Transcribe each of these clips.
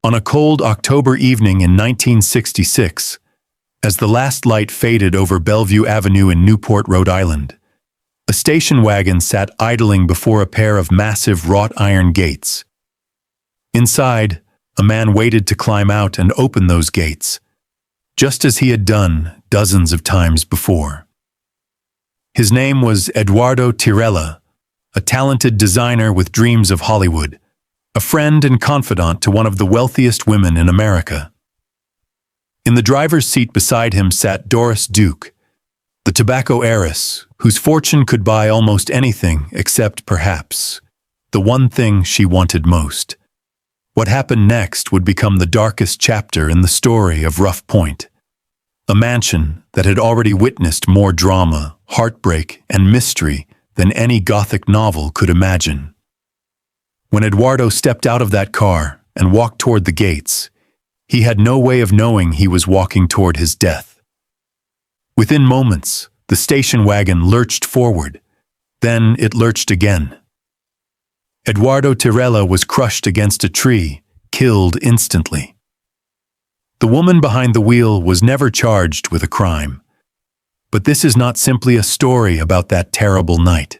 On a cold October evening in 1966, as the last light faded over Bellevue Avenue in Newport, Rhode Island, a station wagon sat idling before a pair of massive wrought iron gates. Inside, a man waited to climb out and open those gates, just as he had done dozens of times before. His name was Eduardo Tirella, a talented designer with dreams of Hollywood, a friend and confidant to one of the wealthiest women in America. In the driver's seat beside him sat Doris Duke, the tobacco heiress whose fortune could buy almost anything except, perhaps, the one thing she wanted most. What happened next would become the darkest chapter in the story of Rough Point, a mansion that had already witnessed more drama, heartbreak, and mystery than any Gothic novel could imagine. When Eduardo stepped out of that car and walked toward the gates, he had no way of knowing he was walking toward his death. Within moments, the station wagon lurched forward. Then it lurched again. Eduardo Tirella was crushed against a tree, killed instantly. The woman behind the wheel was never charged with a crime. But this is not simply a story about that terrible night.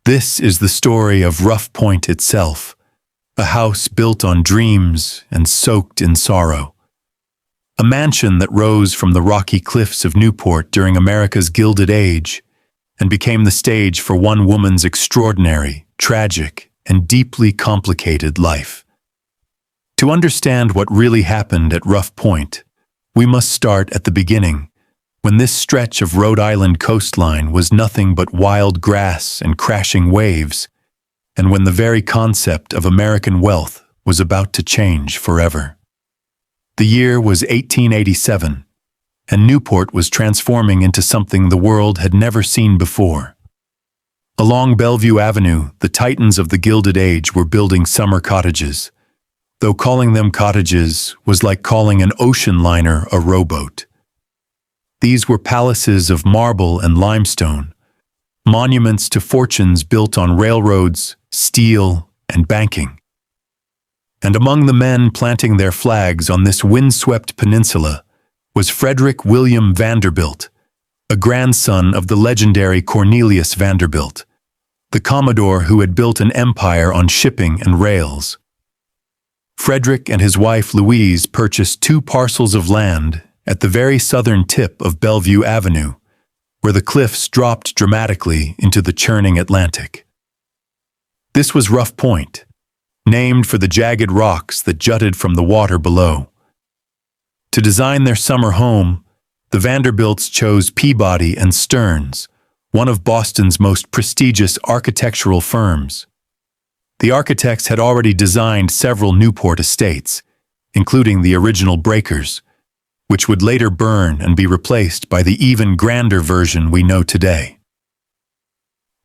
This is the story of Rough Point itself, a house built on dreams and soaked in sorrow. A mansion that rose from the rocky cliffs of Newport during America's Gilded Age and became the stage for one woman's extraordinary, tragic, and deeply complicated life. To understand what really happened at Rough Point, we must start at the beginning, when this stretch of Rhode Island coastline was nothing but wild grass and crashing waves, and when the very concept of American wealth was about to change forever. The year was 1887, and Newport was transforming into something the world had never seen before. Along Bellevue Avenue, the titans of the Gilded Age were building summer cottages, though calling them cottages was like calling an ocean liner a rowboat. These were palaces of marble and limestone, monuments to fortunes built on railroads, steel, and banking. And among the men planting their flags on this windswept peninsula was Frederick William Vanderbilt, a grandson of the legendary Cornelius Vanderbilt, the Commodore who had built an empire on shipping and rails. Frederick and his wife Louise purchased 2 parcels of land at the very southern tip of Bellevue Avenue, where the cliffs dropped dramatically into the churning Atlantic. This was Rough Point, named for the jagged rocks that jutted from the water below. To design their summer home, the Vanderbilts chose Peabody and Stearns, one of Boston's most prestigious architectural firms. The architects had already designed several Newport estates, including the original breakers, which would later burn and be replaced by the even grander version we know today.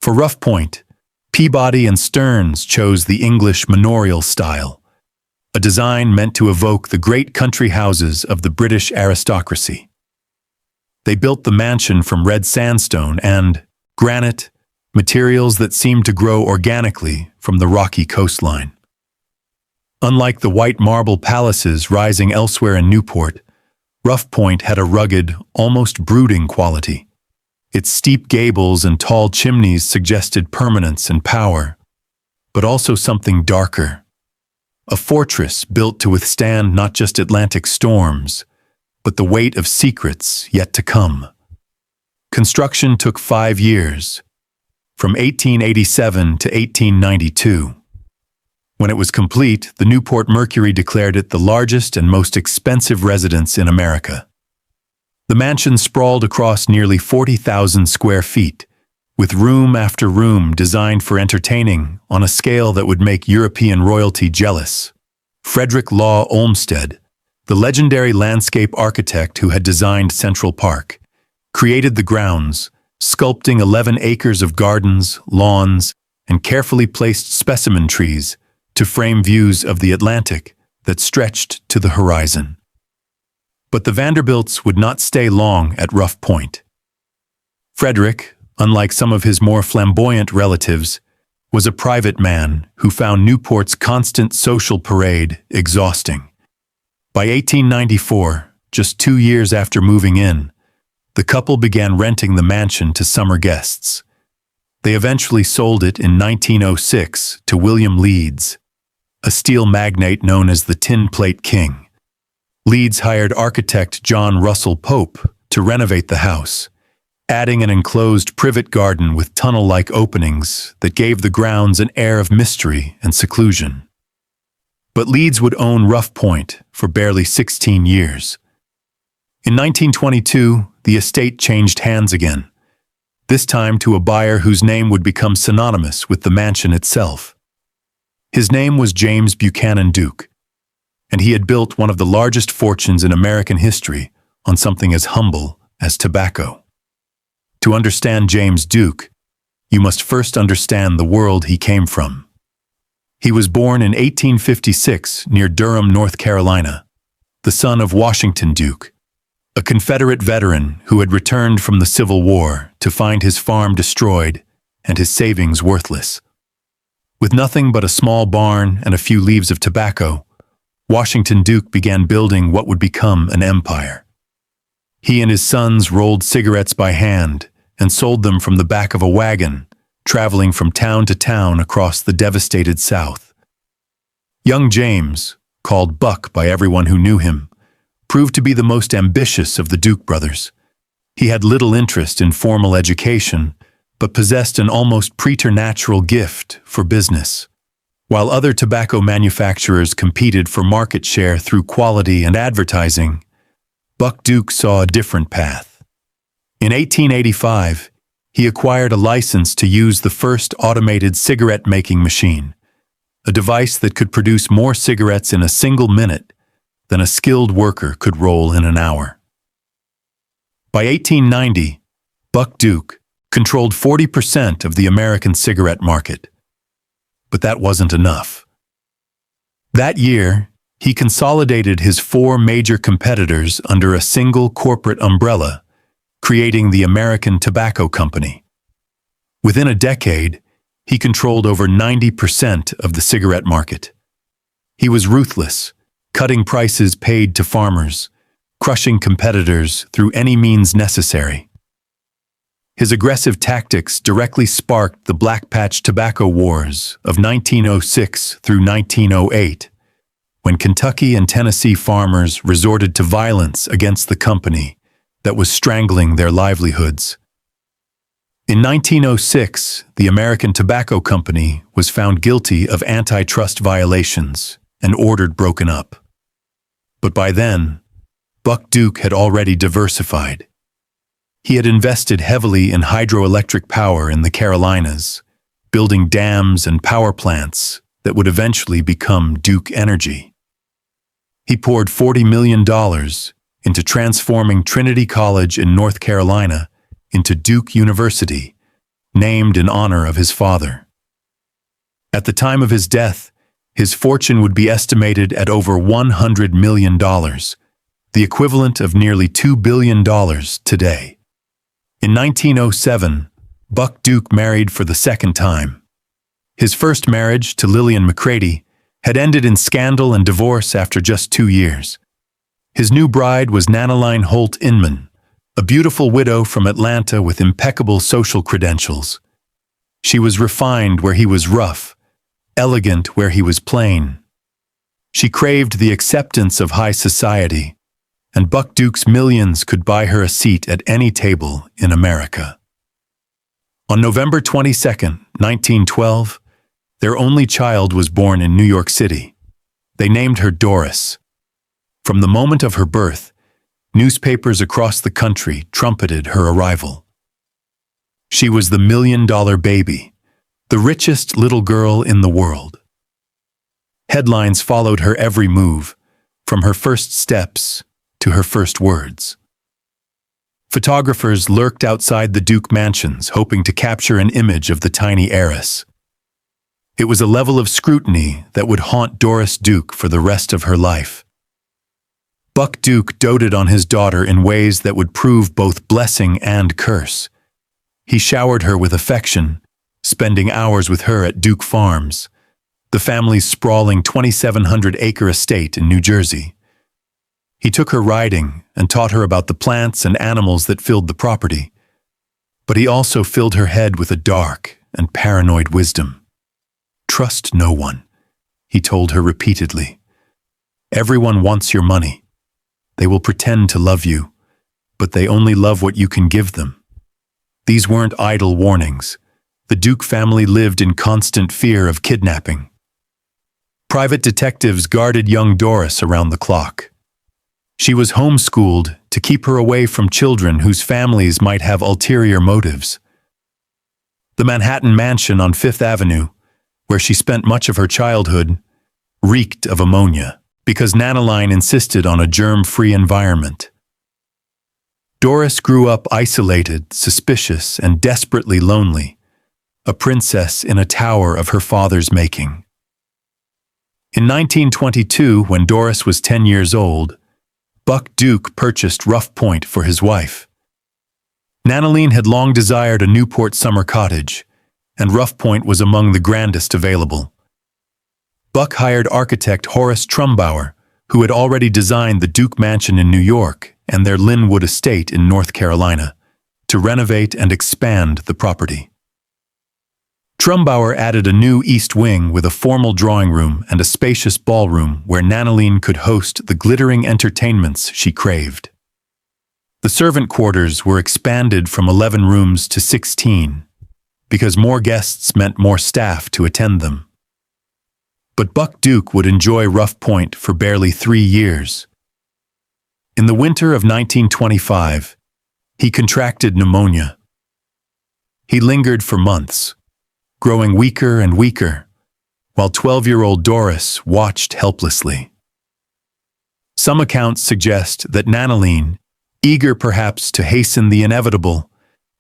For Rough Point, Peabody and Stearns chose the English manorial style, a design meant to evoke the great country houses of the British aristocracy. They built the mansion from red sandstone and granite, materials that seemed to grow organically from the rocky coastline. Unlike the white marble palaces rising elsewhere in Newport, Rough Point had a rugged, almost brooding quality. Its steep gables and tall chimneys suggested permanence and power, but also something darker. A fortress built to withstand not just Atlantic storms, but the weight of secrets yet to come. Construction took 5 years, from 1887 to 1892. When it was complete, the Newport Mercury declared it the largest and most expensive residence in America. The mansion sprawled across nearly 40,000 square feet, with room after room designed for entertaining on a scale that would make European royalty jealous. Frederick Law Olmsted, the legendary landscape architect who had designed Central Park, created the grounds, sculpting 11 acres of gardens, lawns, and carefully placed specimen trees to frame views of the Atlantic that stretched to the horizon. But the Vanderbilts would not stay long at Rough Point. Frederick, unlike some of his more flamboyant relatives, was a private man who found Newport's constant social parade exhausting. By 1894, just 2 years after moving in, the couple began renting the mansion to summer guests. They eventually sold it in 1906 to William Leeds, a steel magnate known as the Tin Plate King. Leeds hired architect John Russell Pope to renovate the house, adding an enclosed privet garden with tunnel-like openings that gave the grounds an air of mystery and seclusion. But Leeds would own Rough Point for barely 16 years. In 1922, the estate changed hands again, this time to a buyer whose name would become synonymous with the mansion itself. His name was James Buchanan Duke, and he had built one of the largest fortunes in American history on something as humble as tobacco. To understand James Duke, you must first understand the world he came from. He was born in 1856 near Durham, North Carolina, the son of Washington Duke, a Confederate veteran who had returned from the Civil War to find his farm destroyed and his savings worthless. With nothing but a small barn and a few leaves of tobacco, Washington Duke began building what would become an empire. He and his sons rolled cigarettes by hand and sold them from the back of a wagon, traveling from town to town across the devastated South. Young James, called Buck by everyone who knew him, proved to be the most ambitious of the Duke brothers. He had little interest in formal education, but possessed an almost preternatural gift for business. While other tobacco manufacturers competed for market share through quality and advertising, Buck Duke saw a different path. In 1885, he acquired a license to use the first automated cigarette-making machine, a device that could produce more cigarettes in a single minute than a skilled worker could roll in an hour. By 1890, Buck Duke controlled 40% of the American cigarette market. But that wasn't enough. That year, he consolidated his 4 major competitors under a single corporate umbrella, creating the American Tobacco Company. Within a decade, he controlled over 90% of the cigarette market. He was ruthless, cutting prices paid to farmers, crushing competitors through any means necessary. His aggressive tactics directly sparked the Black Patch Tobacco Wars of 1906 through 1908, when Kentucky and Tennessee farmers resorted to violence against the company that was strangling their livelihoods. In 1906, the American Tobacco Company was found guilty of antitrust violations and ordered broken up. But by then, Buck Duke had already diversified. He had invested heavily in hydroelectric power in the Carolinas, building dams and power plants that would eventually become Duke Energy. He poured $40 million into transforming Trinity College in North Carolina into Duke University, named in honor of his father. At the time of his death, his fortune would be estimated at over $100 million, the equivalent of nearly $2 billion today. In 1907, Buck Duke married for the second time. His first marriage, to Lillian McCready, had ended in scandal and divorce after just 2 years. His new bride was Nanaline Holt Inman, a beautiful widow from Atlanta with impeccable social credentials. She was refined where he was rough, elegant where he was plain. She craved the acceptance of high society, and Buck Duke's millions could buy her a seat at any table in America. On November 22, 1912, their only child was born in New York City. They named her Doris. From the moment of her birth, newspapers across the country trumpeted her arrival. She was the million-dollar baby, the richest little girl in the world. Headlines followed her every move, from her first steps to her first words. Photographers lurked outside the Duke mansions, hoping to capture an image of the tiny heiress. It was a level of scrutiny that would haunt Doris Duke for the rest of her life. Buck Duke doted on his daughter in ways that would prove both blessing and curse. He showered her with affection, spending hours with her at Duke Farms, the family's sprawling 2,700-acre estate in New Jersey. He took her riding and taught her about the plants and animals that filled the property. But he also filled her head with a dark and paranoid wisdom. "Trust no one," he told her repeatedly. "Everyone wants your money. They will pretend to love you, but they only love what you can give them." These weren't idle warnings. The Duke family lived in constant fear of kidnapping. Private detectives guarded young Doris around the clock. She was homeschooled to keep her away from children whose families might have ulterior motives. The Manhattan mansion on Fifth Avenue, where she spent much of her childhood, reeked of ammonia because Nanaline insisted on a germ-free environment. Doris grew up isolated, suspicious, and desperately lonely, a princess in a tower of her father's making. In 1922, when Doris was 10 years old, Buck Duke purchased Rough Point for his wife. Nanaline had long desired a Newport summer cottage, and Rough Point was among the grandest available. Buck hired architect Horace Trumbauer, who had already designed the Duke Mansion in New York and their Linwood estate in North Carolina, to renovate and expand the property. Trumbauer added a new east wing with a formal drawing room and a spacious ballroom where Nanaline could host the glittering entertainments she craved. The servant quarters were expanded from 11 rooms to 16, because more guests meant more staff to attend them. But Buck Duke would enjoy Rough Point for barely 3 years. In the winter of 1925, he contracted pneumonia. He lingered for months, growing weaker and weaker, while 12-year-old Doris watched helplessly. Some accounts suggest that Nanaline, eager perhaps to hasten the inevitable,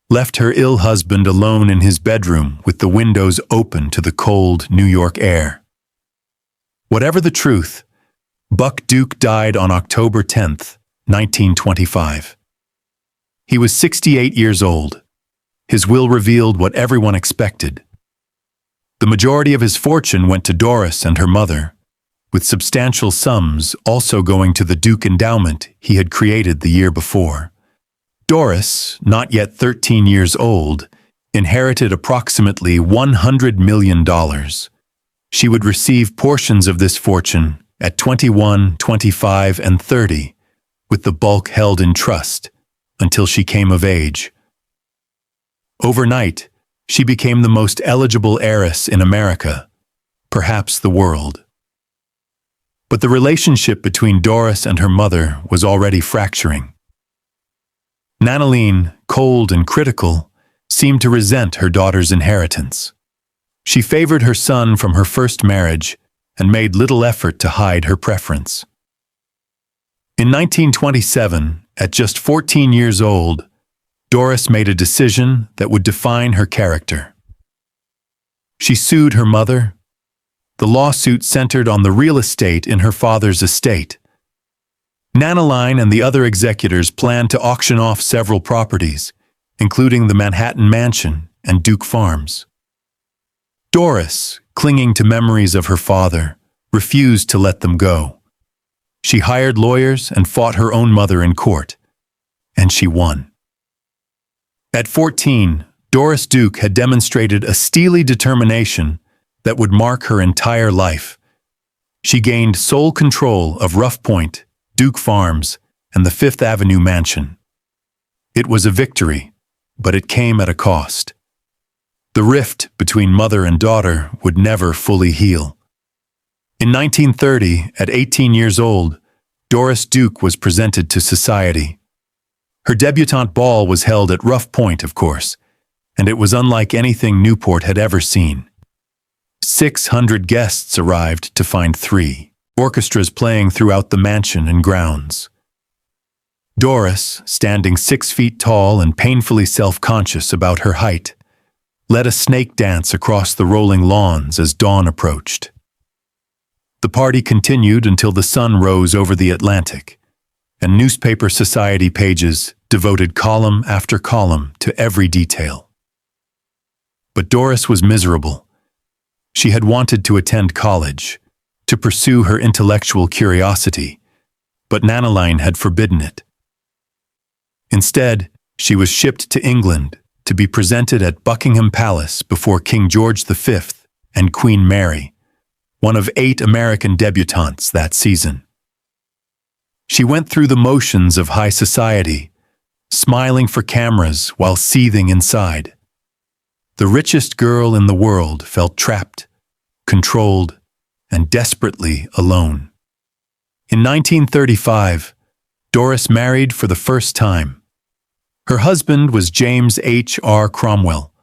left her ill husband alone in his bedroom with the windows open to the cold New York air. Whatever the truth, Buck Duke died on October 10th, 1925. He was 68 years old. His will revealed what everyone expected. The majority of his fortune went to Doris and her mother, with substantial sums also going to the Duke endowment he had created the year before. Doris, not yet 13 years old, inherited approximately $100 million. She would receive portions of this fortune at 21, 25, and 30, with the bulk held in trust until she came of age. Overnight, she became the most eligible heiress in America, perhaps the world. But the relationship between Doris and her mother was already fracturing. Nanaline, cold and critical, seemed to resent her daughter's inheritance. She favored her son from her first marriage and made little effort to hide her preference. In 1927, at just 14 years old, Doris made a decision that would define her character. She sued her mother. The lawsuit centered on the real estate in her father's estate. Nanaline and the other executors planned to auction off several properties, including the Manhattan Mansion and Duke Farms. Doris, clinging to memories of her father, refused to let them go. She hired lawyers and fought her own mother in court, and she won. At 14, Doris Duke had demonstrated a steely determination that would mark her entire life. She gained sole control of Rough Point, Duke Farms, and the Fifth Avenue Mansion. It was a victory, but it came at a cost. The rift between mother and daughter would never fully heal. In 1930, at 18 years old, Doris Duke was presented to society. Her debutante ball was held at Rough Point, of course, and it was unlike anything Newport had ever seen. 600 guests arrived to find 3 orchestras playing throughout the mansion and grounds. Doris, standing 6 feet tall and painfully self-conscious about her height, led a snake dance across the rolling lawns as dawn approached. The party continued until the sun rose over the Atlantic, and newspaper society pages devoted column after column to every detail. But Doris was miserable. She had wanted to attend college, to pursue her intellectual curiosity, but Nanaline had forbidden it. Instead, she was shipped to England to be presented at Buckingham Palace before King George V and Queen Mary, one of 8 American debutantes that season. She went through the motions of high society, smiling for cameras while seething inside. The richest girl in the world felt trapped, controlled, and desperately alone. In 1935, Doris married for the first time. Her husband was James H.R. Cromwell,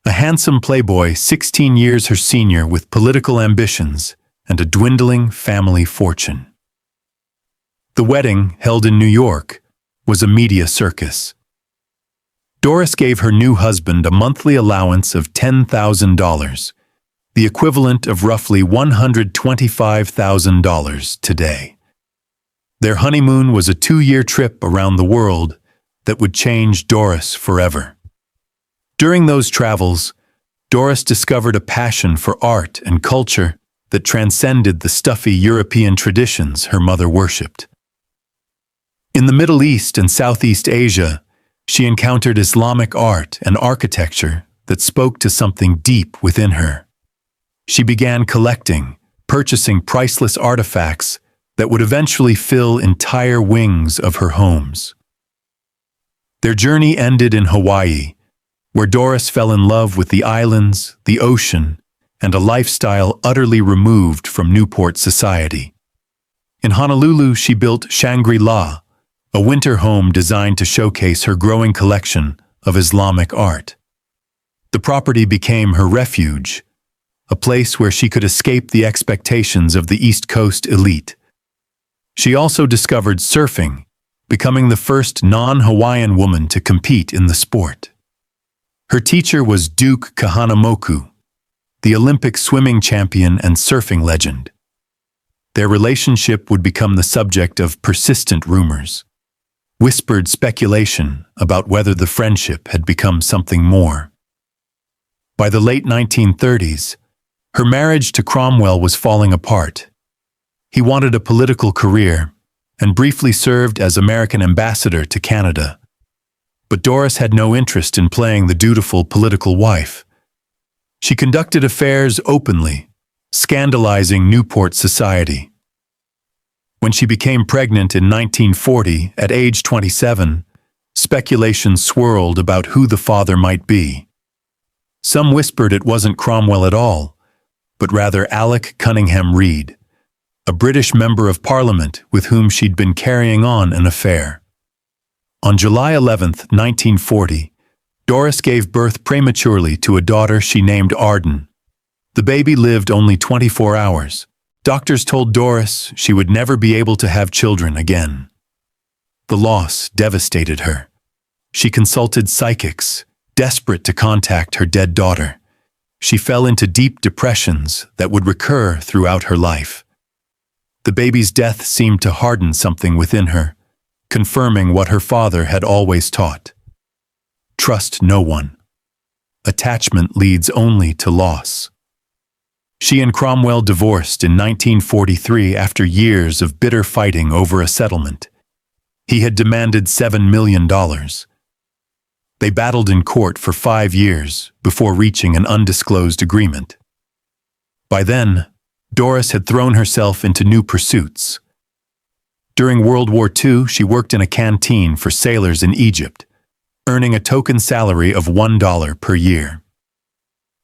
a handsome playboy 16 years her senior with political ambitions and a dwindling family fortune. The wedding, held in New York, was a media circus. Doris gave her new husband a monthly allowance of $10,000, the equivalent of roughly $125,000 today. Their honeymoon was a 2-year trip around the world that would change Doris forever. During those travels, Doris discovered a passion for art and culture that transcended the stuffy European traditions her mother worshipped. In the Middle East and Southeast Asia, she encountered Islamic art and architecture that spoke to something deep within her. She began collecting, purchasing priceless artifacts that would eventually fill entire wings of her homes. Their journey ended in Hawaii, where Doris fell in love with the islands, the ocean, and a lifestyle utterly removed from Newport society. In Honolulu, she built Shangri-La, a winter home designed to showcase her growing collection of Islamic art. The property became her refuge, a place where she could escape the expectations of the East Coast elite. She also discovered surfing, becoming the first non-Hawaiian woman to compete in the sport. Her teacher was Duke Kahanamoku, the Olympic swimming champion and surfing legend. Their relationship would become the subject of persistent rumors, whispered speculation about whether the friendship had become something more. By the late 1930s, her marriage to Cromwell was falling apart. He wanted a political career and briefly served as American ambassador to Canada. But Doris had no interest in playing the dutiful political wife. She conducted affairs openly, scandalizing Newport society. When she became pregnant in 1940, at age 27, speculation swirled about who the father might be. Some whispered it wasn't Cromwell at all, but rather Alec Cunningham Reid, a British member of Parliament with whom she'd been carrying on an affair. On July 11, 1940, Doris gave birth prematurely to a daughter she named Arden. The baby lived only 24 hours. Doctors told Doris she would never be able to have children again. The loss devastated her. She consulted psychics, desperate to contact her dead daughter. She fell into deep depressions that would recur throughout her life. The baby's death seemed to harden something within her, confirming what her father had always taught. Trust no one. Attachment leads only to loss. She and Cromwell divorced in 1943 after years of bitter fighting over a settlement. He had demanded $7 million. They battled in court for 5 years before reaching an undisclosed agreement. By then, Doris had thrown herself into new pursuits. During World War II, she worked in a canteen for sailors in Egypt, earning a token salary of $1 per year.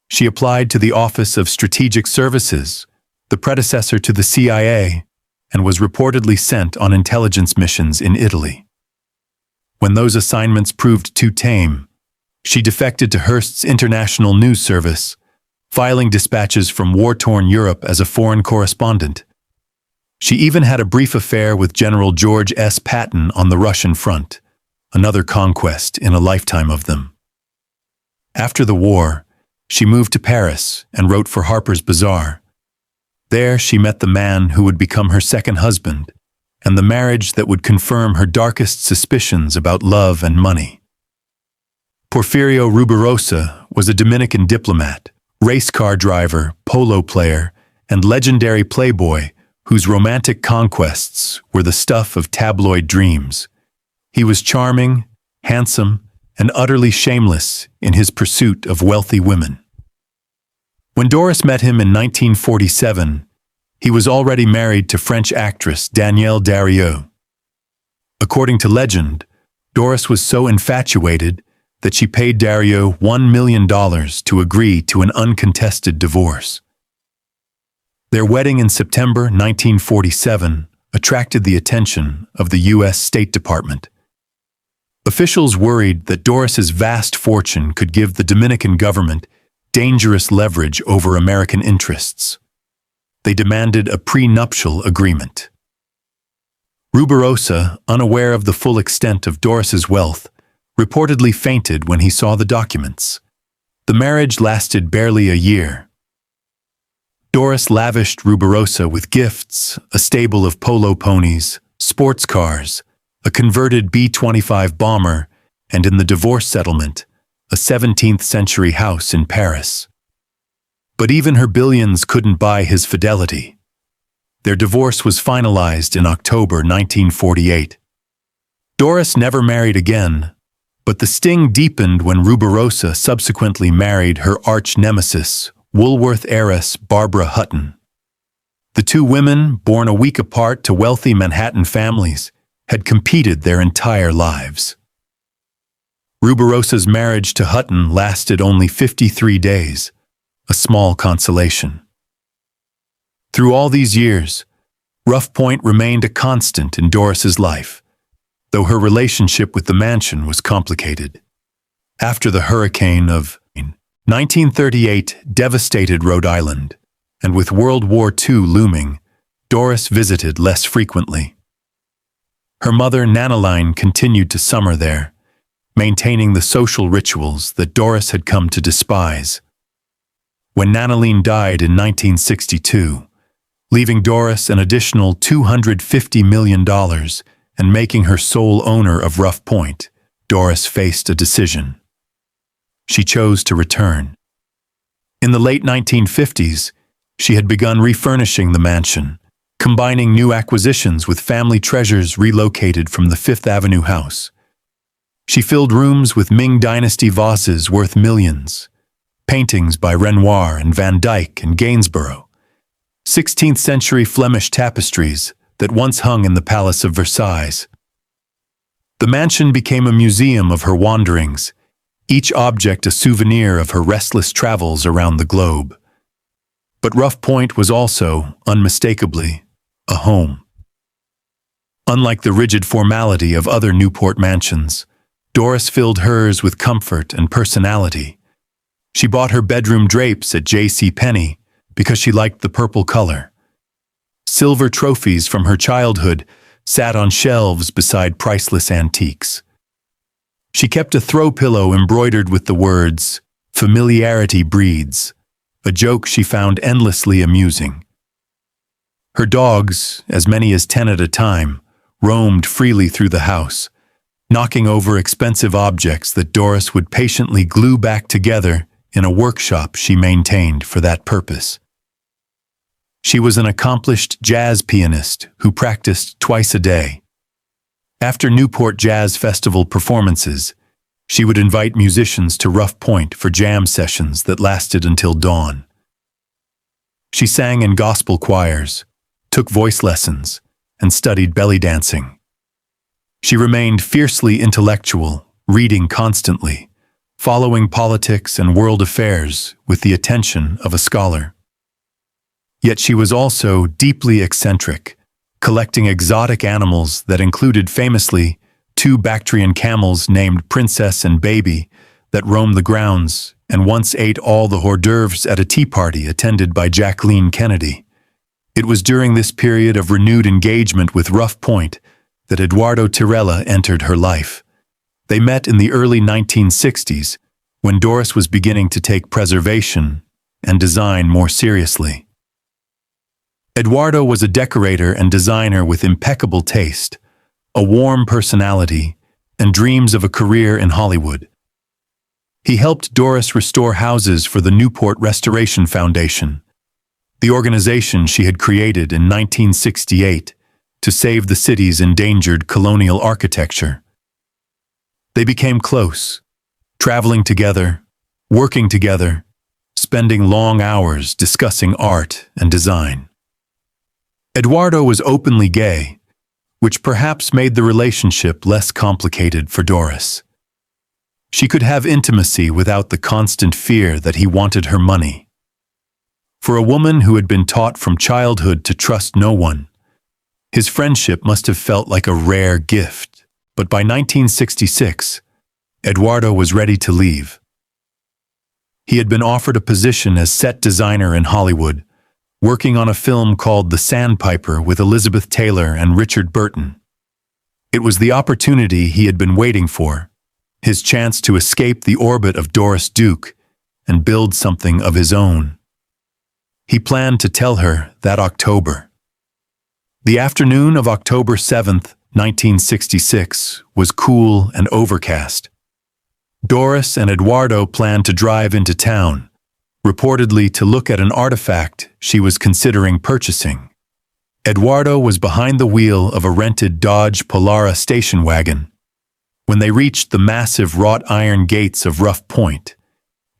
She applied to the Office of Strategic Services, the predecessor to the CIA, and was reportedly sent on intelligence missions in Italy. When those assignments proved too tame, she defected to Hearst's International News Service, filing dispatches from war-torn Europe as a foreign correspondent. She even had a brief affair with General George S. Patton on the Russian front, another conquest in a lifetime of them. After the war, she moved to Paris and wrote for Harper's Bazaar. There she met the man who would become her second husband, and the marriage that would confirm her darkest suspicions about love and money. Porfirio Rubirosa was a Dominican diplomat, race car driver, polo player, and legendary playboy whose romantic conquests were the stuff of tabloid dreams. He was charming, handsome, and utterly shameless in his pursuit of wealthy women. When Doris met him in 1947, he was already married to French actress Danielle Darrieux. According to legend, Doris was so infatuated that she paid Darrieux $1 million to agree to an uncontested divorce. Their wedding in September 1947 attracted the attention of the U.S. State Department. Officials worried that Doris's vast fortune could give the Dominican government dangerous leverage over American interests. They demanded a prenuptial agreement. Rubirosa, unaware of the full extent of Doris's wealth, reportedly fainted when he saw the documents. The marriage lasted barely a year. Doris lavished Rubirosa with gifts, a stable of polo ponies, sports cars, a converted B-25 bomber, and in the divorce settlement, a 17th-century house in Paris. But even her billions couldn't buy his fidelity. Their divorce was finalized in October 1948. Doris never married again, but the sting deepened when Rubirosa subsequently married her arch-nemesis, Woolworth heiress Barbara Hutton. The two women, born a week apart to wealthy Manhattan families, had competed their entire lives. Rubirosa's marriage to Hutton lasted only 53 days, a small consolation. Through all these years, Rough Point remained a constant in Doris's life, though her relationship with the mansion was complicated. After the hurricane of 1938 devastated Rhode Island, and with World War II looming, Doris visited less frequently. Her mother, Nanaline, continued to summer there, maintaining the social rituals that Doris had come to despise. When Nanaline died in 1962, leaving Doris an additional $250 million and making her sole owner of Rough Point, Doris faced a decision. She chose to return. In the late 1950s, she had begun refurnishing the mansion, combining new acquisitions with family treasures relocated from the Fifth Avenue house. She filled rooms with Ming Dynasty vases worth millions, paintings by Renoir and Van Dyck and Gainsborough, 16th-century Flemish tapestries that once hung in the Palace of Versailles. The mansion became a museum of her wanderings, each object a souvenir of her restless travels around the globe. But Rough Point was also, unmistakably, a home. Unlike the rigid formality of other Newport mansions, Doris filled hers with comfort and personality. She bought her bedroom drapes at J.C. Penney because she liked the purple color. Silver trophies from her childhood sat on shelves beside priceless antiques. She kept a throw pillow embroidered with the words, "Familiarity breeds," a joke she found endlessly amusing. Her dogs, as many as 10 at a time, roamed freely through the house, knocking over expensive objects that Doris would patiently glue back together in a workshop she maintained for that purpose. She was an accomplished jazz pianist who practiced twice a day. After Newport Jazz Festival performances, she would invite musicians to Rough Point for jam sessions that lasted until dawn. She sang in gospel choirs, took voice lessons, and studied belly dancing. She remained fiercely intellectual, reading constantly, following politics and world affairs with the attention of a scholar. Yet she was also deeply eccentric, collecting exotic animals that included famously 2 Bactrian camels named Princess and Baby that roamed the grounds and once ate all the hors d'oeuvres at a tea party attended by Jacqueline Kennedy. It was during this period of renewed engagement with Rough Point that Eduardo Tirella entered her life. They met in the early 1960s when Doris was beginning to take preservation and design more seriously. Eduardo was a decorator and designer with impeccable taste, a warm personality, and dreams of a career in Hollywood. He helped Doris restore houses for the Newport Restoration Foundation, the organization she had created in 1968 to save the city's endangered colonial architecture. They became close, traveling together, working together, spending long hours discussing art and design. Eduardo was openly gay, which perhaps made the relationship less complicated for Doris. She could have intimacy without the constant fear that he wanted her money. For a woman who had been taught from childhood to trust no one, his friendship must have felt like a rare gift. But by 1966, Eduardo was ready to leave. He had been offered a position as set designer in Hollywood, working on a film called The Sandpiper with Elizabeth Taylor and Richard Burton. It was the opportunity he had been waiting for, his chance to escape the orbit of Doris Duke and build something of his own. He planned to tell her that October. The afternoon of October 7th, 1966, was cool and overcast. Doris and Eduardo planned to drive into town, reportedly to look at an artifact she was considering purchasing. Eduardo was behind the wheel of a rented Dodge Polara station wagon. When they reached the massive wrought iron gates of Rough Point,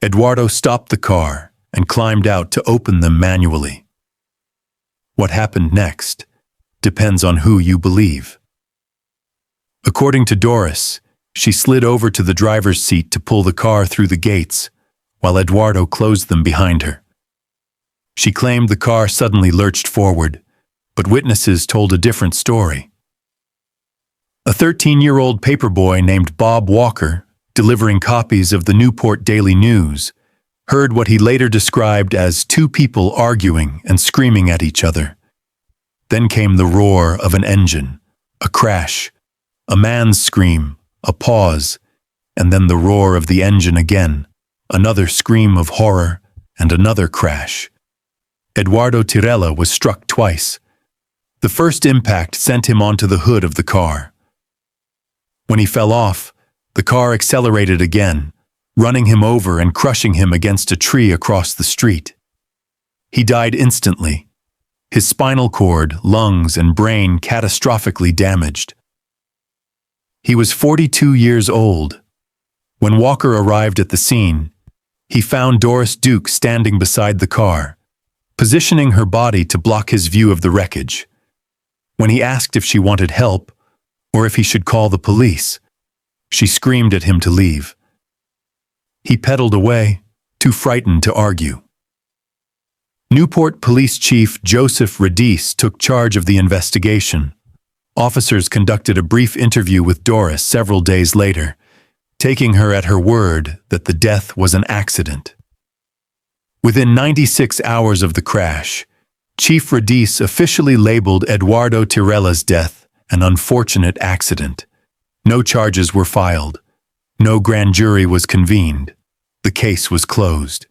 Eduardo stopped the car and climbed out to open them manually. What happened next depends on who you believe. According to Doris, she slid over to the driver's seat to pull the car through the gates, while Eduardo closed them behind her. She claimed the car suddenly lurched forward, but witnesses told a different story. A 13-year-old paperboy named Bob Walker, delivering copies of the Newport Daily News, heard what he later described as two people arguing and screaming at each other. Then came the roar of an engine, a crash, a man's scream, a pause, and then the roar of the engine again, another scream of horror, and another crash. Eduardo Tirella was struck twice. The first impact sent him onto the hood of the car. When he fell off, the car accelerated again, running him over and crushing him against a tree across the street. He died instantly, his spinal cord, lungs, and brain catastrophically damaged. He was 42 years old. When Walker arrived at the scene, he found Doris Duke standing beside the car, positioning her body to block his view of the wreckage. When he asked if she wanted help, or if he should call the police, she screamed at him to leave. He pedaled away, too frightened to argue. Newport Police Chief Joseph Richest took charge of the investigation. Officers conducted a brief interview with Doris several days later, taking her at her word that the death was an accident. Within 96 hours of the crash, Chief Richest officially labeled Eduardo Tirella's death an unfortunate accident. No charges were filed. No grand jury was convened. The case was closed.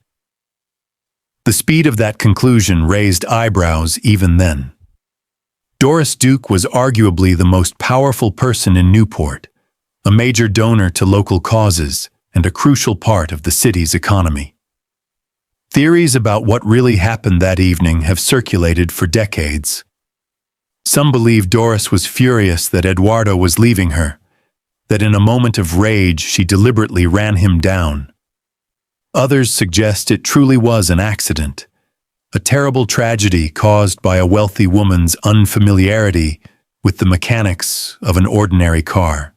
The speed of that conclusion raised eyebrows even then. Doris Duke was arguably the most powerful person in Newport, a major donor to local causes and a crucial part of the city's economy. Theories about what really happened that evening have circulated for decades. Some believe Doris was furious that Eduardo was leaving her, that in a moment of rage she deliberately ran him down. Others suggest it truly was an accident, a terrible tragedy caused by a wealthy woman's unfamiliarity with the mechanics of an ordinary car.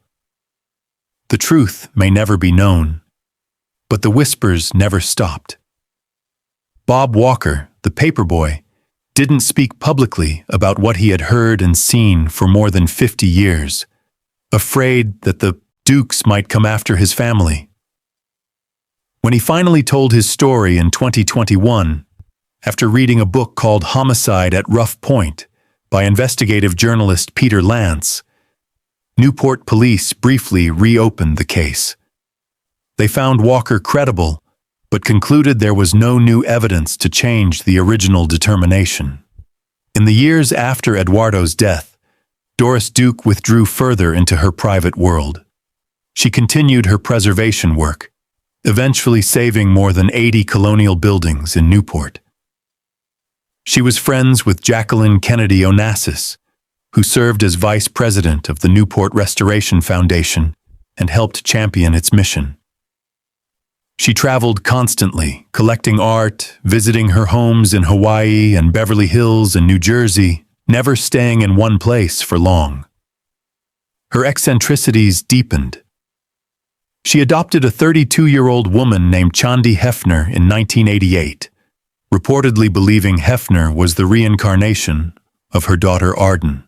The truth may never be known, but the whispers never stopped. Bob Walker, the paperboy, didn't speak publicly about what he had heard and seen for more than 50 years, afraid that the Dukes might come after his family. When he finally told his story in 2021, after reading a book called Homicide at Rough Point by investigative journalist Peter Lance, Newport police briefly reopened the case. They found Walker credible, but concluded there was no new evidence to change the original determination. In the years after Eduardo's death, Doris Duke withdrew further into her private world. She continued her preservation work, eventually saving more than 80 colonial buildings in Newport. She was friends with Jacqueline Kennedy Onassis, who served as vice president of the Newport Restoration Foundation and helped champion its mission. She traveled constantly, collecting art, visiting her homes in Hawaii and Beverly Hills and New Jersey, never staying in one place for long. Her eccentricities deepened. She adopted a 32-year-old woman named Chandi Hefner in 1988, reportedly believing Hefner was the reincarnation of her daughter Arden.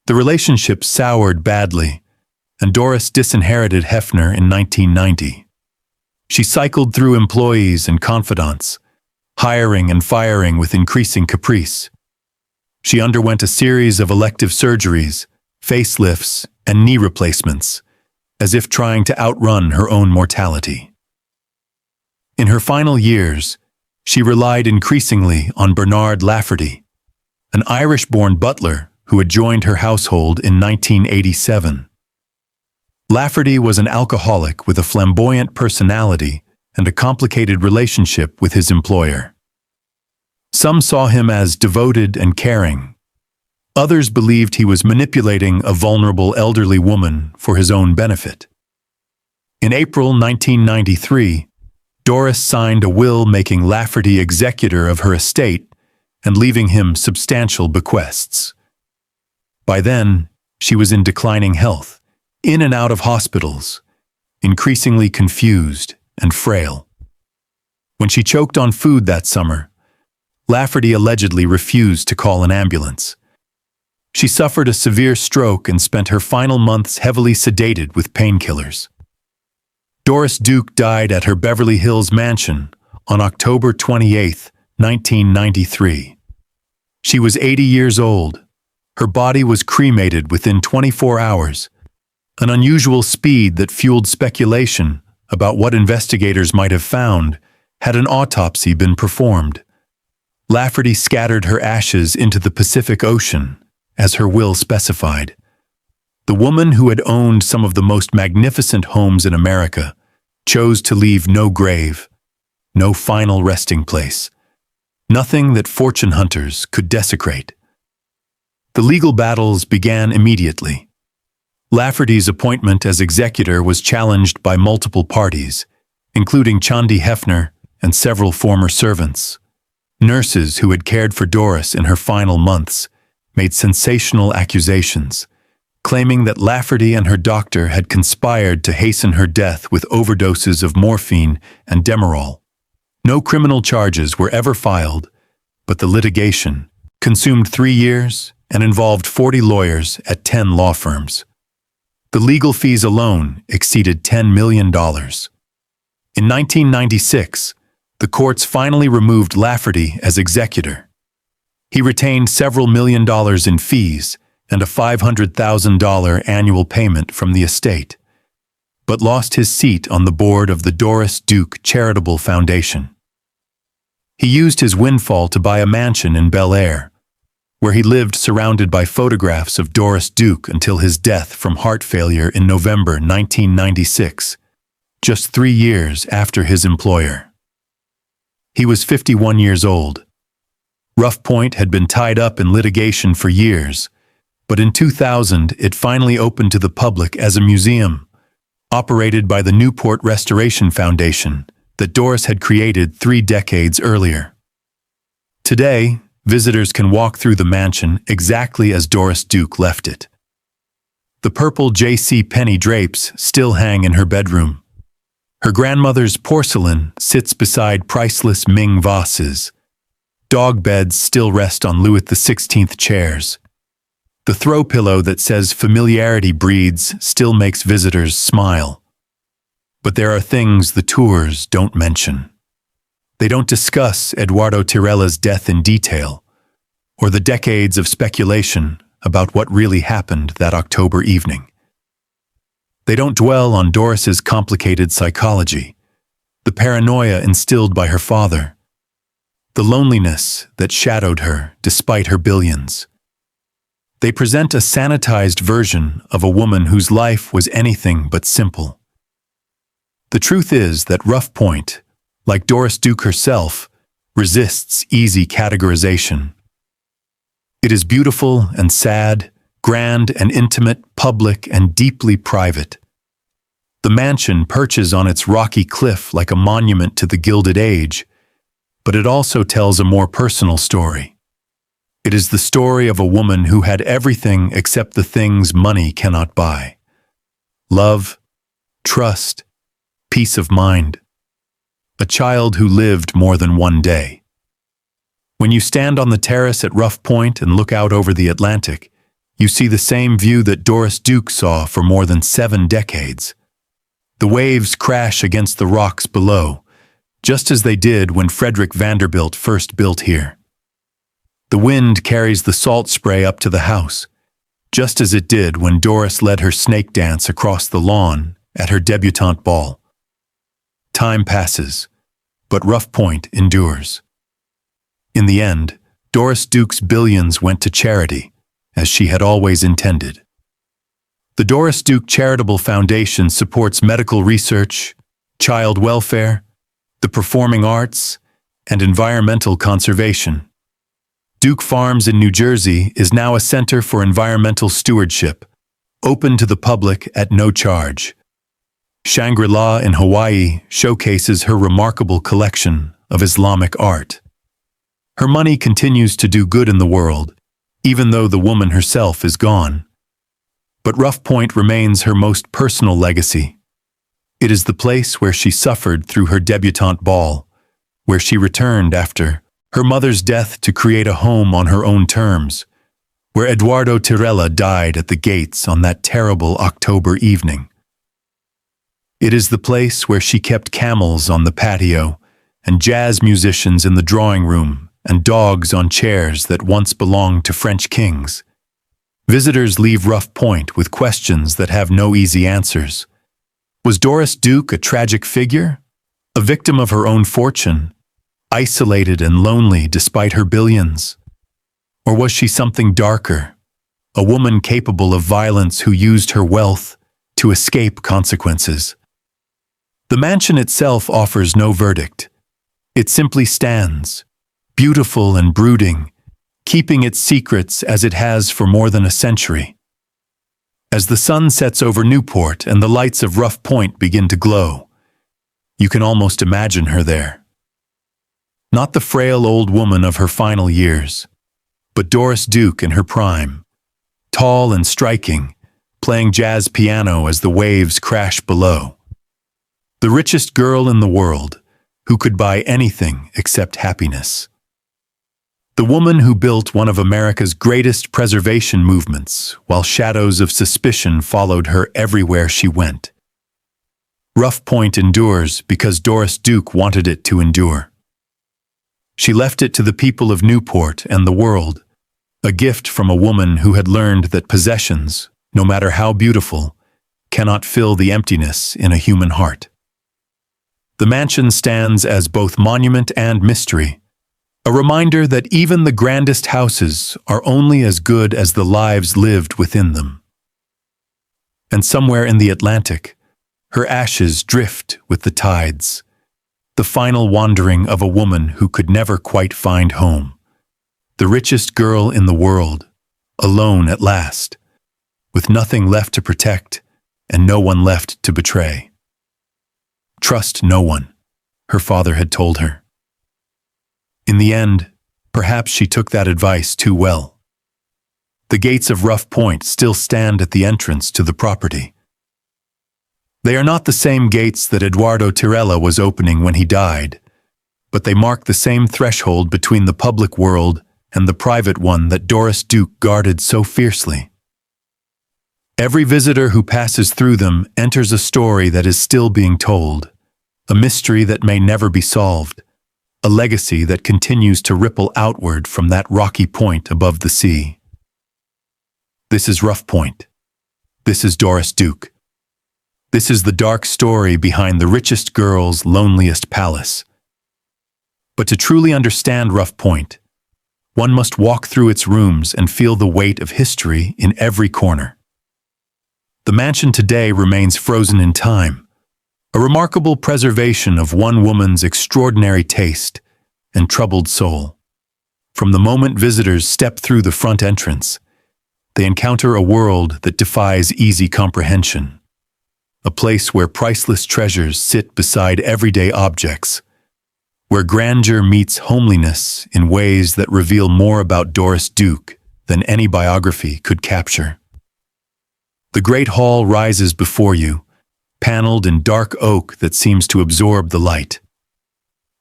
The relationship soured badly, and Doris disinherited Hefner in 1990. She cycled through employees and confidants, hiring and firing with increasing caprice. She underwent a series of elective surgeries, facelifts, and knee replacements, as if trying to outrun her own mortality. In her final years, she relied increasingly on Bernard Lafferty, an Irish-born butler who had joined her household in 1987. Lafferty was an alcoholic with a flamboyant personality and a complicated relationship with his employer. Some saw him as devoted and caring. Others believed he was manipulating a vulnerable elderly woman for his own benefit. In April 1993, Doris signed a will making Lafferty executor of her estate and leaving him substantial bequests. By then, she was in declining health, in and out of hospitals, increasingly confused and frail. When she choked on food that summer, Lafferty allegedly refused to call an ambulance. She suffered a severe stroke and spent her final months heavily sedated with painkillers. Doris Duke died at her Beverly Hills mansion on October 28, 1993. She was 80 years old. Her body was cremated within 24 hours, an unusual speed that fueled speculation about what investigators might have found had an autopsy been performed. Lafferty scattered her ashes into the Pacific Ocean, as her will specified. The woman who had owned some of the most magnificent homes in America chose to leave no grave, no final resting place, nothing that fortune hunters could desecrate. The legal battles began immediately. Lafferty's appointment as executor was challenged by multiple parties, including Chandi Hefner and several former servants. Nurses who had cared for Doris in her final months made sensational accusations, claiming that Lafferty and her doctor had conspired to hasten her death with overdoses of morphine and Demerol. No criminal charges were ever filed, but the litigation consumed 3 years and involved 40 lawyers at 10 law firms. The legal fees alone exceeded $10 million. In 1996, the courts finally removed Lafferty as executor. He retained several $1 million in fees and a $500,000 annual payment from the estate, but lost his seat on the board of the Doris Duke Charitable Foundation. He used his windfall to buy a mansion in Bel Air, where he lived surrounded by photographs of Doris Duke until his death from heart failure in November 1996, just 3 years after his employer. He was 51 years old. Rough Point had been tied up in litigation for years, but in 2000 it finally opened to the public as a museum, operated by the Newport Restoration Foundation that Doris had created 3 decades earlier. Today, visitors can walk through the mansion exactly as Doris Duke left it. The purple J.C. Penney drapes still hang in her bedroom. Her grandmother's porcelain sits beside priceless Ming vases. Dog beds still rest on Louis XVI chairs. The throw pillow that says familiarity breeds still makes visitors smile. But there are things the tours don't mention. They don't discuss Eduardo Tirella's death in detail, or the decades of speculation about what really happened that October evening. They don't dwell on Doris's complicated psychology, the paranoia instilled by her father, the loneliness that shadowed her despite her billions. They present a sanitized version of a woman whose life was anything but simple. The truth is that Rough Point, like Doris Duke herself, resists easy categorization. It is beautiful and sad, grand and intimate, public and deeply private. The mansion perches on its rocky cliff like a monument to the Gilded Age, but it also tells a more personal story. It is the story of a woman who had everything except the things money cannot buy: love, trust, peace of mind. A child who lived more than one day. When you stand on the terrace at Rough Point and look out over the Atlantic, you see the same view that Doris Duke saw for more than 7 decades. The waves crash against the rocks below, just as they did when Frederick Vanderbilt first built here. The wind carries the salt spray up to the house, just as it did when Doris led her snake dance across the lawn at her debutante ball. Time passes, but Rough Point endures. In the end, Doris Duke's billions went to charity, as she had always intended. The Doris Duke Charitable Foundation supports medical research, child welfare, the performing arts, and environmental conservation. Duke Farms in New Jersey is now a center for environmental stewardship, open to the public at no charge. Shangri-La in Hawaii showcases her remarkable collection of Islamic art. Her money continues to do good in the world, even though the woman herself is gone. But Rough Point remains her most personal legacy. It is the place where she suffered through her debutante ball, where she returned after her mother's death to create a home on her own terms, where Eduardo Tirella died at the gates on that terrible October evening. It is the place where she kept camels on the patio and jazz musicians in the drawing room and dogs on chairs that once belonged to French kings. Visitors leave Rough Point with questions that have no easy answers. Was Doris Duke a tragic figure? A victim of her own fortune? Isolated and lonely despite her billions? Or was she something darker, a woman capable of violence who used her wealth to escape consequences? The mansion itself offers no verdict. It simply stands, beautiful and brooding, keeping its secrets as it has for more than a century. As the sun sets over Newport and the lights of Rough Point begin to glow, you can almost imagine her there. Not the frail old woman of her final years, but Doris Duke in her prime, tall and striking, playing jazz piano as the waves crash below. The richest girl in the world, who could buy anything except happiness. The woman who built one of America's greatest preservation movements, while shadows of suspicion followed her everywhere she went. Rough Point endures because Doris Duke wanted it to endure. She left it to the people of Newport and the world, a gift from a woman who had learned that possessions, no matter how beautiful, cannot fill the emptiness in a human heart. The mansion stands as both monument and mystery, a reminder that even the grandest houses are only as good as the lives lived within them. And somewhere in the Atlantic, her ashes drift with the tides, the final wandering of a woman who could never quite find home, the richest girl in the world, alone at last, with nothing left to protect and no one left to betray. Trust no one, her father had told her. In the end, perhaps she took that advice too well. The gates of Rough Point still stand at the entrance to the property. They are not the same gates that Eduardo Tirella was opening when he died, but they mark the same threshold between the public world and the private one that Doris Duke guarded so fiercely. Every visitor who passes through them enters a story that is still being told, a mystery that may never be solved, a legacy that continues to ripple outward from that rocky point above the sea. This is Rough Point. This is Doris Duke. This is the dark story behind the richest girl's loneliest palace. But to truly understand Rough Point, one must walk through its rooms and feel the weight of history in every corner. The mansion today remains frozen in time, a remarkable preservation of one woman's extraordinary taste and troubled soul. From the moment visitors step through the front entrance, they encounter a world that defies easy comprehension, a place where priceless treasures sit beside everyday objects, where grandeur meets homeliness in ways that reveal more about Doris Duke than any biography could capture. The great hall rises before you, paneled in dark oak that seems to absorb the light.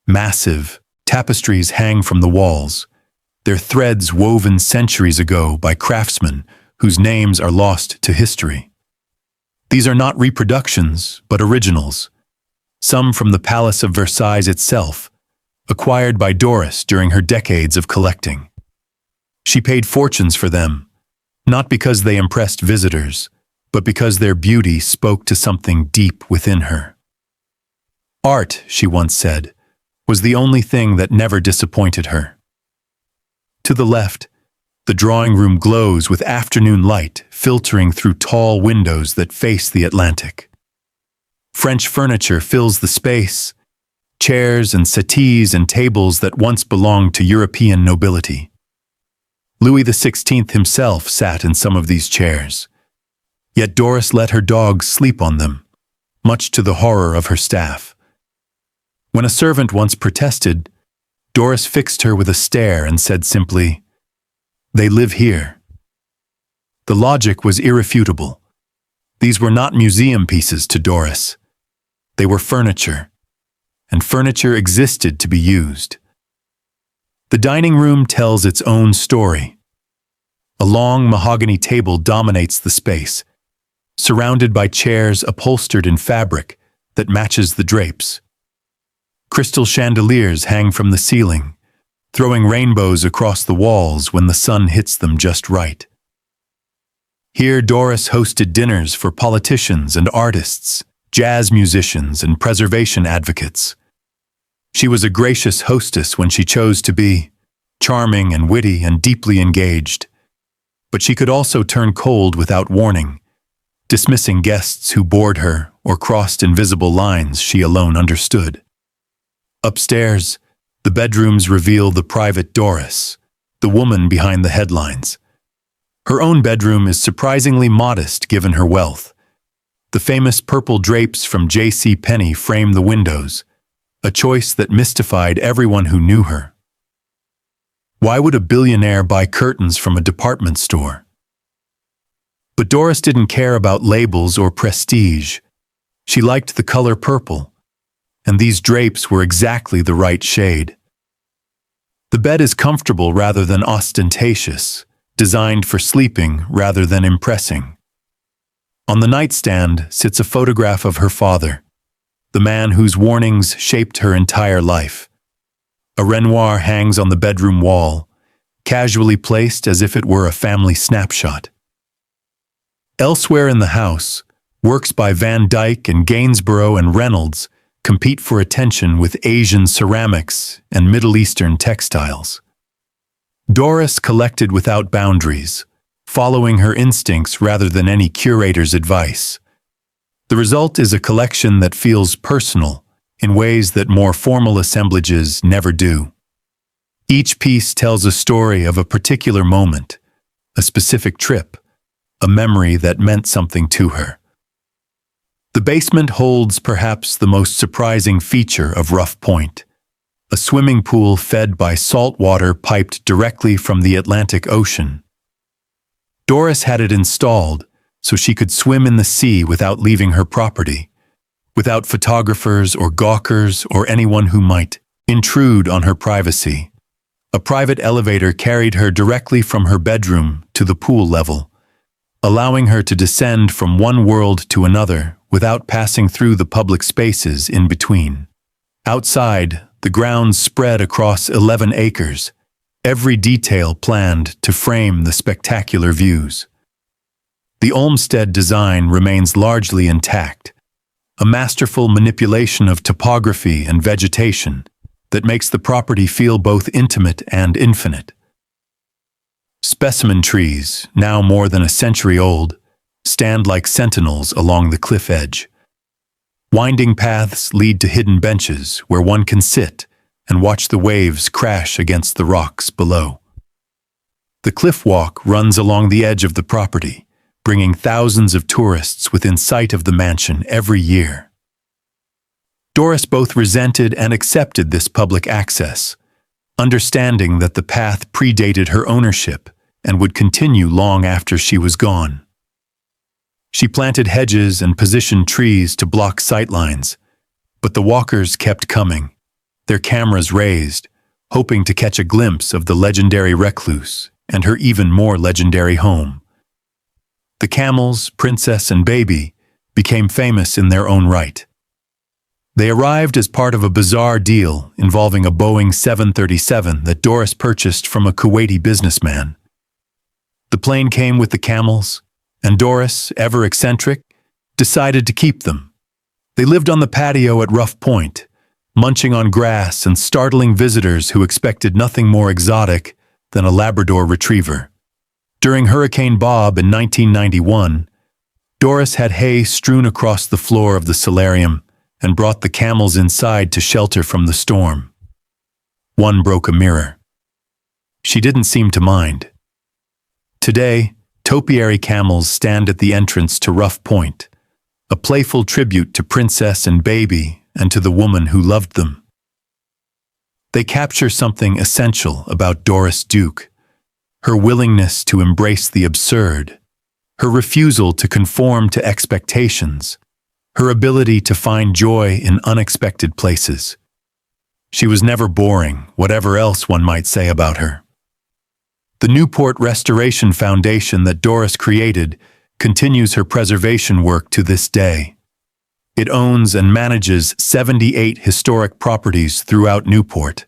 Massive tapestries hang from the walls, their threads woven centuries ago by craftsmen whose names are lost to history. These are not reproductions, but originals, some from the Palace of Versailles itself, acquired by Doris during her decades of collecting. She paid fortunes for them, not because they impressed visitors, but because their beauty spoke to something deep within her. Art, she once said, was the only thing that never disappointed her. To the left, the drawing room glows with afternoon light filtering through tall windows that face the Atlantic. French furniture fills the space, chairs and settees and tables that once belonged to European nobility. Louis XVI himself sat in some of these chairs, yet Doris let her dogs sleep on them, much to the horror of her staff. When a servant once protested, Doris fixed her with a stare and said simply, "They live here." The logic was irrefutable. These were not museum pieces to Doris. They were furniture, and furniture existed to be used. The dining room tells its own story. A long mahogany table dominates the space, surrounded by chairs upholstered in fabric that matches the drapes. Crystal chandeliers hang from the ceiling, throwing rainbows across the walls when the sun hits them just right. Here Doris hosted dinners for politicians and artists, jazz musicians and preservation advocates. She was a gracious hostess when she chose to be, charming and witty and deeply engaged. But she could also turn cold without warning, dismissing guests who bored her or crossed invisible lines she alone understood. Upstairs, the bedrooms reveal the private Doris, the woman behind the headlines. Her own bedroom is surprisingly modest given her wealth. The famous purple drapes from J.C. Penney frame the windows, a choice that mystified everyone who knew her. Why would a billionaire buy curtains from a department store? But Doris didn't care about labels or prestige. She liked the color purple, and these drapes were exactly the right shade. The bed is comfortable rather than ostentatious, designed for sleeping rather than impressing. On the nightstand sits a photograph of her father, the man whose warnings shaped her entire life. A Renoir hangs on the bedroom wall, casually placed as if it were a family snapshot. Elsewhere in the house, works by Van Dyck and Gainsborough and Reynolds compete for attention with Asian ceramics and Middle Eastern textiles. Doris collected without boundaries, following her instincts rather than any curator's advice. The result is a collection that feels personal in ways that more formal assemblages never do. Each piece tells a story of a particular moment, a specific trip, a memory that meant something to her. The basement holds perhaps the most surprising feature of Rough Point, a swimming pool fed by salt water piped directly from the Atlantic Ocean. Doris had it installed so she could swim in the sea without leaving her property, without photographers or gawkers or anyone who might intrude on her privacy. A private elevator carried her directly from her bedroom to the pool level, allowing her to descend from one world to another without passing through the public spaces in between. Outside, the grounds spread across 11 acres, every detail planned to frame the spectacular views. The Olmsted design remains largely intact, a masterful manipulation of topography and vegetation that makes the property feel both intimate and infinite. Specimen trees, now more than a century old, stand like sentinels along the cliff edge. Winding paths lead to hidden benches where one can sit and watch the waves crash against the rocks below. The cliff walk runs along the edge of the property, bringing thousands of tourists within sight of the mansion every year. Doris both resented and accepted this public access, understanding that the path predated her ownership and would continue long after she was gone. She planted hedges and positioned trees to block sightlines, but the walkers kept coming, their cameras raised, hoping to catch a glimpse of the legendary recluse and her even more legendary home. The camels, princess, and baby became famous in their own right. They arrived as part of a bizarre deal involving a Boeing 737 that Doris purchased from a Kuwaiti businessman. The plane came with the camels, and Doris, ever eccentric, decided to keep them. They lived on the patio at Rough Point, munching on grass and startling visitors who expected nothing more exotic than a Labrador retriever. During Hurricane Bob in 1991, Doris had hay strewn across the floor of the solarium and brought the camels inside to shelter from the storm. One broke a mirror. She didn't seem to mind. Today, topiary camels stand at the entrance to Rough Point, a playful tribute to Princess and Baby and to the woman who loved them. They capture something essential about Doris Duke, her willingness to embrace the absurd, her refusal to conform to expectations, her ability to find joy in unexpected places. She was never boring, whatever else one might say about her. The Newport Restoration Foundation that Doris created continues her preservation work to this day. It owns and manages 78 historic properties throughout Newport,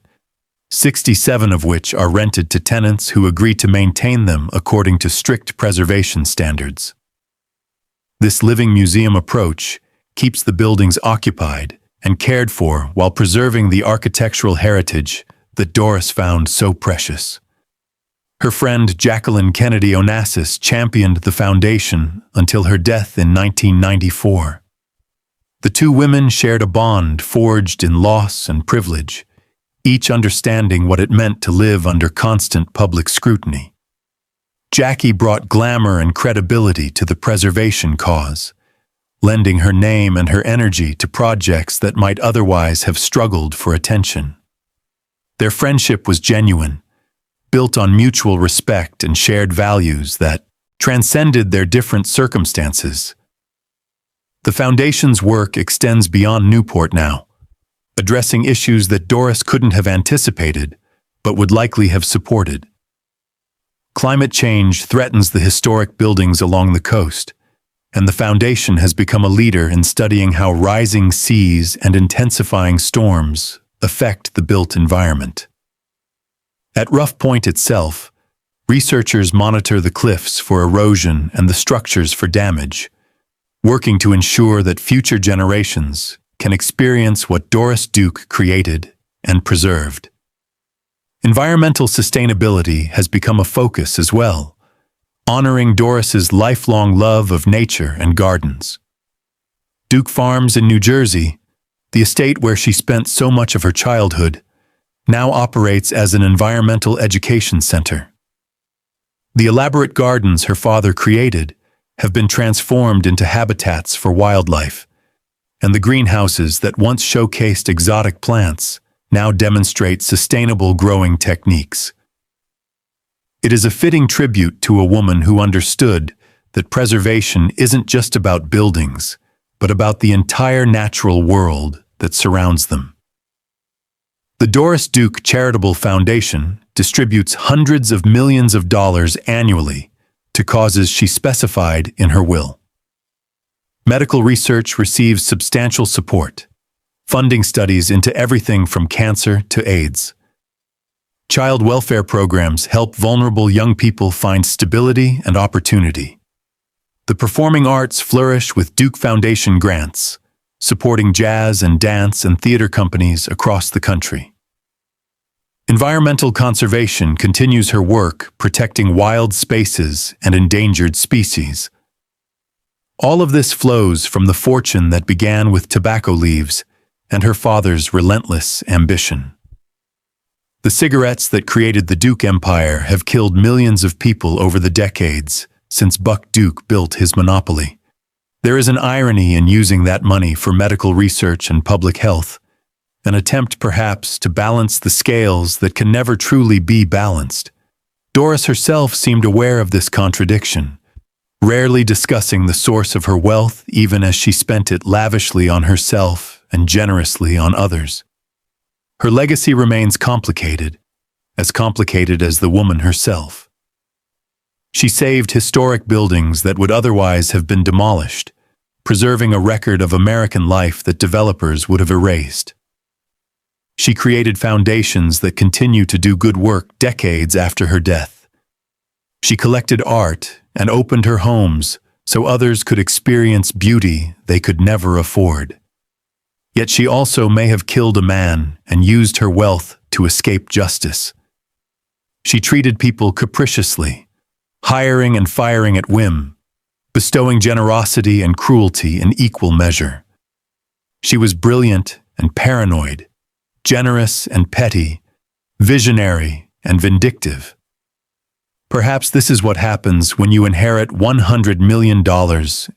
67 of which are rented to tenants who agree to maintain them according to strict preservation standards. This living museum approach keeps the buildings occupied and cared for while preserving the architectural heritage that Doris found so precious. Her friend Jacqueline Kennedy Onassis championed the foundation until her death in 1994. The two women shared a bond forged in loss and privilege, each understanding what it meant to live under constant public scrutiny. Jackie brought glamour and credibility to the preservation cause, lending her name and her energy to projects that might otherwise have struggled for attention. Their friendship was genuine, built on mutual respect and shared values that transcended their different circumstances. The foundation's work extends beyond Newport now, addressing issues that Doris couldn't have anticipated, but would likely have supported. Climate change threatens the historic buildings along the coast, and the foundation has become a leader in studying how rising seas and intensifying storms affect the built environment. At Rough Point itself, researchers monitor the cliffs for erosion and the structures for damage, working to ensure that future generations can experience what Doris Duke created and preserved. Environmental sustainability has become a focus as well, honoring Doris's lifelong love of nature and gardens. Duke Farms in New Jersey, the estate where she spent so much of her childhood, now operates as an environmental education center. The elaborate gardens her father created have been transformed into habitats for wildlife, and the greenhouses that once showcased exotic plants now demonstrate sustainable growing techniques. It is a fitting tribute to a woman who understood that preservation isn't just about buildings, but about the entire natural world that surrounds them. The Doris Duke Charitable Foundation distributes hundreds of millions of dollars annually to causes she specified in her will. Medical research receives substantial support, funding studies into everything from cancer to AIDS. Child welfare programs help vulnerable young people find stability and opportunity. The performing arts flourish with Duke Foundation grants, supporting jazz and dance and theater companies across the country. Environmental conservation continues her work protecting wild spaces and endangered species. All of this flows from the fortune that began with tobacco leaves and her father's relentless ambition. The cigarettes that created the Duke Empire have killed millions of people over the decades since Buck Duke built his monopoly. There is an irony in using that money for medical research and public health, an attempt perhaps to balance the scales that can never truly be balanced. Doris herself seemed aware of this contradiction, rarely discussing the source of her wealth even as she spent it lavishly on herself and generously on others. Her legacy remains complicated as the woman herself. She saved historic buildings that would otherwise have been demolished, preserving a record of American life that developers would have erased. She created foundations that continue to do good work decades after her death. She collected art and opened her homes so others could experience beauty they could never afford. Yet she also may have killed a man and used her wealth to escape justice. She treated people capriciously, hiring and firing at whim, bestowing generosity and cruelty in equal measure. She was brilliant and paranoid, generous and petty, visionary and vindictive. Perhaps this is what happens when you inherit $100 million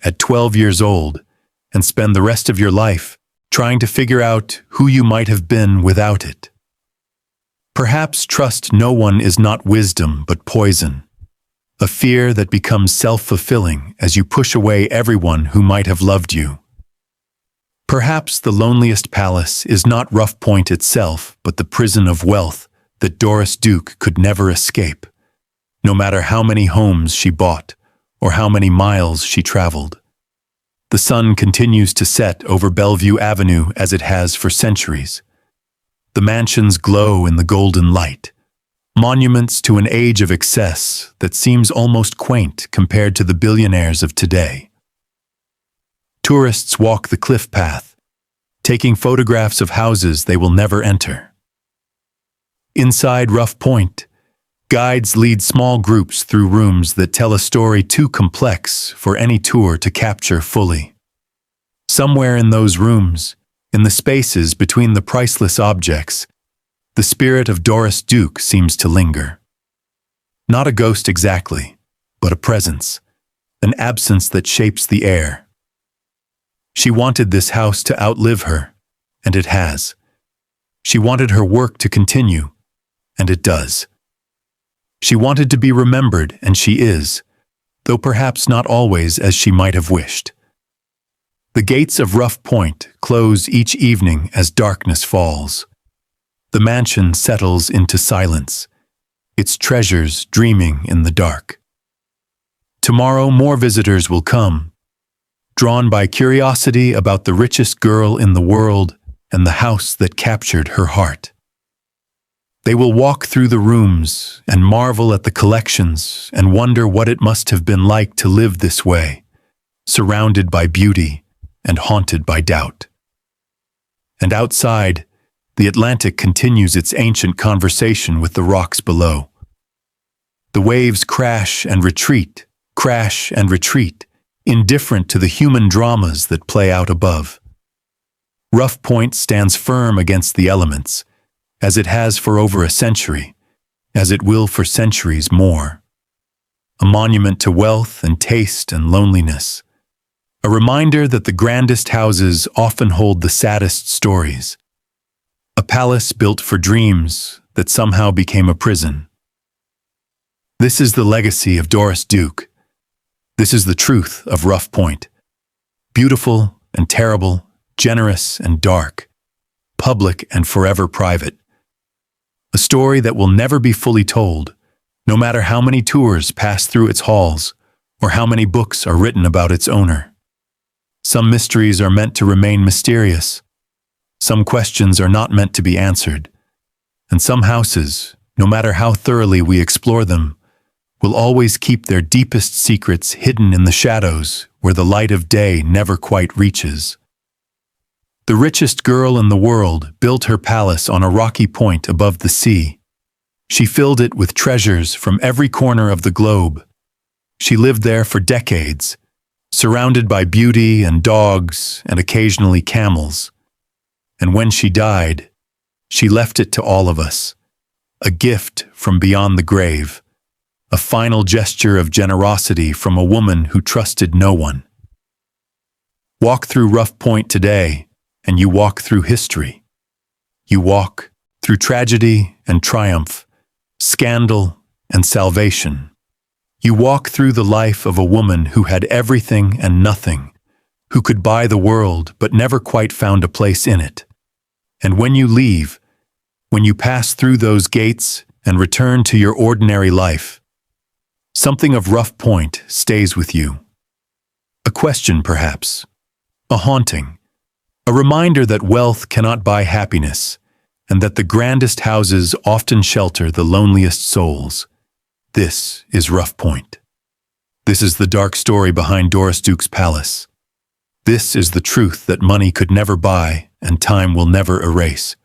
at 12 years old and spend the rest of your life trying to figure out who you might have been without it. Perhaps trust no one is not wisdom but poison, a fear that becomes self-fulfilling as you push away everyone who might have loved you. Perhaps the loneliest palace is not Rough Point itself, but the prison of wealth that Doris Duke could never escape, no matter how many homes she bought or how many miles she traveled. The sun continues to set over Bellevue Avenue as it has for centuries. The mansions glow in the golden light, monuments to an age of excess that seems almost quaint compared to the billionaires of today. Tourists walk the cliff path, taking photographs of houses they will never enter. Inside Rough Point, guides lead small groups through rooms that tell a story too complex for any tour to capture fully. Somewhere in those rooms, in the spaces between the priceless objects, the spirit of Doris Duke seems to linger. Not a ghost exactly, but a presence, an absence that shapes the air. She wanted this house to outlive her, and it has. She wanted her work to continue, and it does. She wanted to be remembered, and she is, though perhaps not always as she might have wished. The gates of Rough Point close each evening as darkness falls. The mansion settles into silence, its treasures dreaming in the dark. Tomorrow more visitors will come, drawn by curiosity about the richest girl in the world and the house that captured her heart. They will walk through the rooms and marvel at the collections and wonder what it must have been like to live this way, surrounded by beauty and haunted by doubt. And outside, the Atlantic continues its ancient conversation with the rocks below. The waves crash and retreat, indifferent to the human dramas that play out above. Rough Point stands firm against the elements, as it has for over a century, as it will for centuries more. A monument to wealth and taste and loneliness. A reminder that the grandest houses often hold the saddest stories. A palace built for dreams that somehow became a prison. This is the legacy of Doris Duke. This is the truth of Rough Point. Beautiful and terrible, generous and dark, public and forever private. A story that will never be fully told, no matter how many tours pass through its halls or how many books are written about its owner. Some mysteries are meant to remain mysterious. Some questions are not meant to be answered. And some houses, no matter how thoroughly we explore them, will always keep their deepest secrets hidden in the shadows where the light of day never quite reaches. The richest girl in the world built her palace on a rocky point above the sea. She filled it with treasures from every corner of the globe. She lived there for decades, surrounded by beauty and dogs and occasionally camels. And when she died, she left it to all of us, a gift from beyond the grave, a final gesture of generosity from a woman who trusted no one. Walk through Rough Point today, and you walk through history. You walk through tragedy and triumph, scandal and salvation. You walk through the life of a woman who had everything and nothing, who could buy the world but never quite found a place in it. And when you leave, when you pass through those gates and return to your ordinary life, something of Rough Point stays with you. A question, perhaps. A haunting. A reminder that wealth cannot buy happiness, and that the grandest houses often shelter the loneliest souls. This is Rough Point. This is the dark story behind Doris Duke's palace. This is the truth that money could never buy and time will never erase.